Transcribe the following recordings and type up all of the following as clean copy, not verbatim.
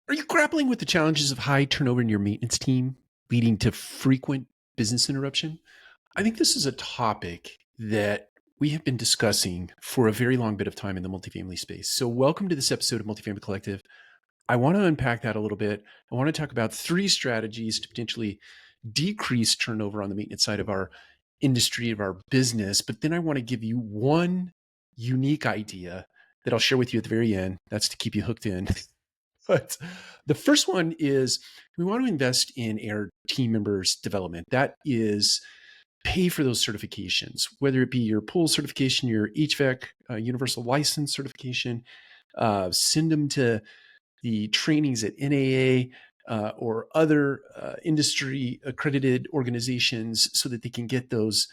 Are you grappling with the challenges of high turnover in your maintenance team, leading to frequent business interruption? I think this is a topic that we have been discussing for a very long bit of time in the multifamily space. So, welcome to this episode of Multifamily Collective. I want to unpack that a little bit. I want to talk about three strategies to potentially decrease turnover on the maintenance side of our industry, of our business. But then I want to give you one unique idea that I'll share with you at the very end. That's to keep you hooked in. But the first one is we want to invest in our team members' development. That is pay for those certifications, whether it be your pool certification, your HVAC universal license certification, send them to the trainings at NAA or other industry accredited organizations so that they can get those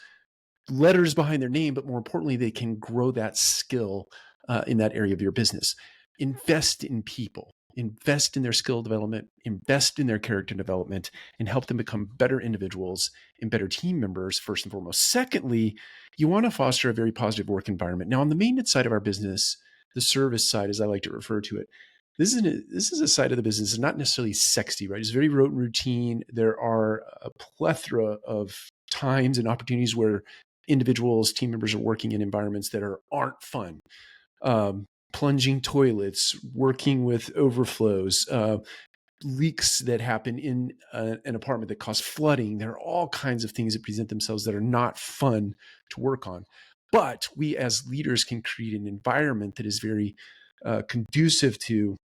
letters behind their name, but more importantly, they can grow that skill in that area of your business. Invest in people, invest in their skill development, invest in their character development, and help them become better individuals and better team members, first and foremost. Secondly, you want to foster a very positive work environment. Now, on the maintenance side of our business, the service side, as I like to refer to it, this is a side of the business that's not necessarily sexy, right? It's very rote and routine. There are a plethora of times and opportunities where individuals, team members are working in environments that aren't fun. Plunging toilets, working with overflows, leaks that happen in an apartment that cause flooding. There are all kinds of things that present themselves that are not fun to work on. But we as leaders can create an environment that is very conducive to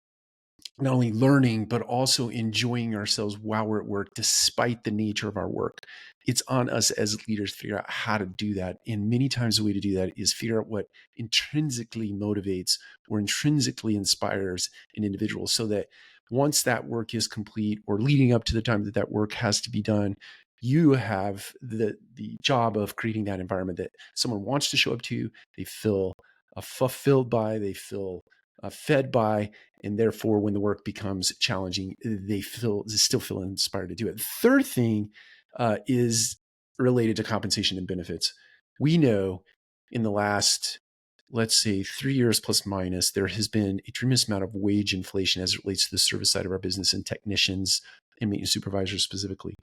not only learning, but also enjoying ourselves while we're at work, despite the nature of our work. It's on us as leaders to figure out how to do that. And many times the way to do that is figure out what intrinsically motivates or intrinsically inspires an individual so that once that work is complete or leading up to the time that that work has to be done, you have the job of creating that environment that someone wants to show up to, they feel fulfilled by, they feel fed by, and therefore when the work becomes challenging, they still feel inspired to do it. The third thing is related to compensation and benefits. We know in the last, let's say 3 years plus minus, there has been a tremendous amount of wage inflation as it relates to the service side of our business and technicians and maintenance supervisors specifically.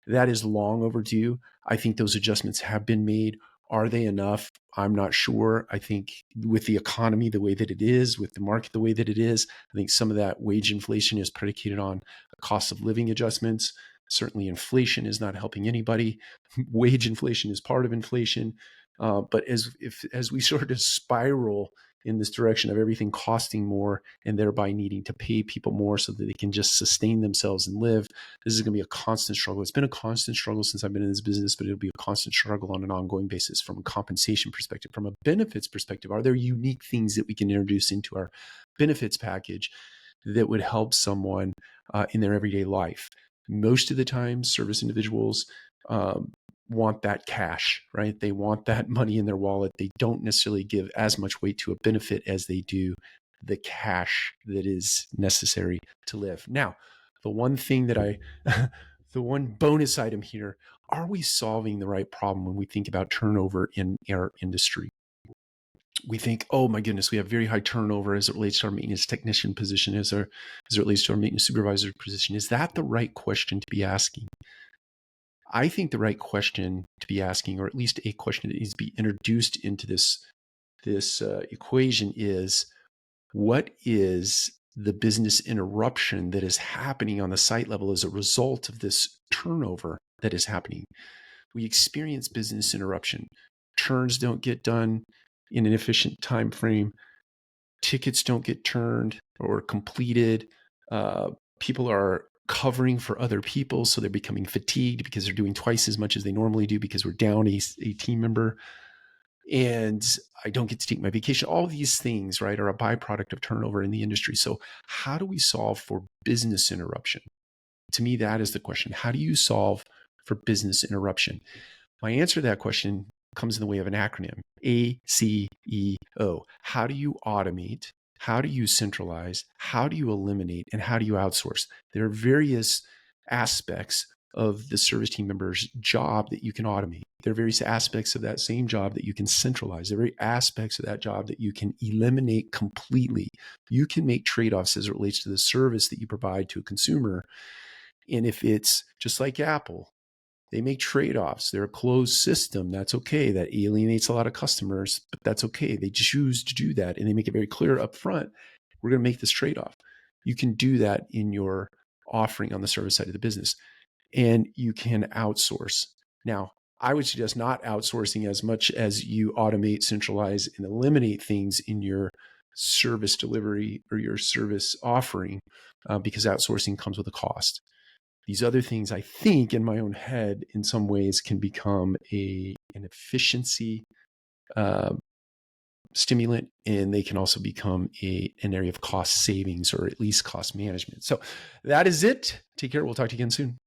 That is long overdue. I think those adjustments have been made. Are they enough? I'm not sure. I think with the economy the way that it is, with the market the way that it is, I think some of that wage inflation is predicated on cost of living adjustments. Certainly inflation is not helping anybody. Wage inflation is part of inflation. But as we sort of spiral in this direction of everything costing more and thereby needing to pay people more so that they can just sustain themselves and live, this is going to be a constant struggle. It's been a constant struggle since I've been in this business, but it'll be a constant struggle on an ongoing basis from a compensation perspective. From a benefits perspective, are there unique things that we can introduce into our benefits package that would help someone in their everyday life? Most of the time, service individuals want that cash, right? They want that money in their wallet. They don't necessarily give as much weight to a benefit as they do the cash that is necessary to live. Now, the one thing that the one bonus item here, are we solving the right problem when we think about turnover in our industry? We think, oh my goodness, we have very high turnover as it relates to our maintenance technician position, as it relates to our maintenance supervisor position. Is that the right question to be asking? I think the right question to be asking, or at least a question that needs to be introduced into this equation, is what is the business interruption that is happening on the site level as a result of this turnover that is happening? We experience business interruption. Turns don't get done in an efficient time frame. Tickets don't get turned or completed. People are covering for other people, so they're becoming fatigued because they're doing twice as much as they normally do because we're down a team member. And I don't get to take my vacation. All these things, right, are a byproduct of turnover in the industry. So how do we solve for business interruption? To me, that is the question. How do you solve for business interruption? My answer to that question comes in the way of an acronym, ACEO. How do you automate? How do you centralize? How do you eliminate? And how do you outsource? There are various aspects of the service team member's job that you can automate. There are various aspects of that same job that you can centralize. There are various aspects of that job that you can eliminate completely. You can make trade-offs as it relates to the service that you provide to a consumer. And if it's just like Apple, they make trade-offs. They're a closed system. That's okay. That alienates a lot of customers, but that's okay. They choose to do that. And they make it very clear up front, we're going to make this trade-off. You can do that in your offering on the service side of the business. And you can outsource. Now, I would suggest not outsourcing as much as you automate, centralize, and eliminate things in your service delivery or your service offering, because outsourcing comes with a cost. These other things, I think, in my own head, in some ways, can become an efficiency stimulant, and they can also become an area of cost savings or at least cost management. So that is it. Take care. We'll talk to you again soon.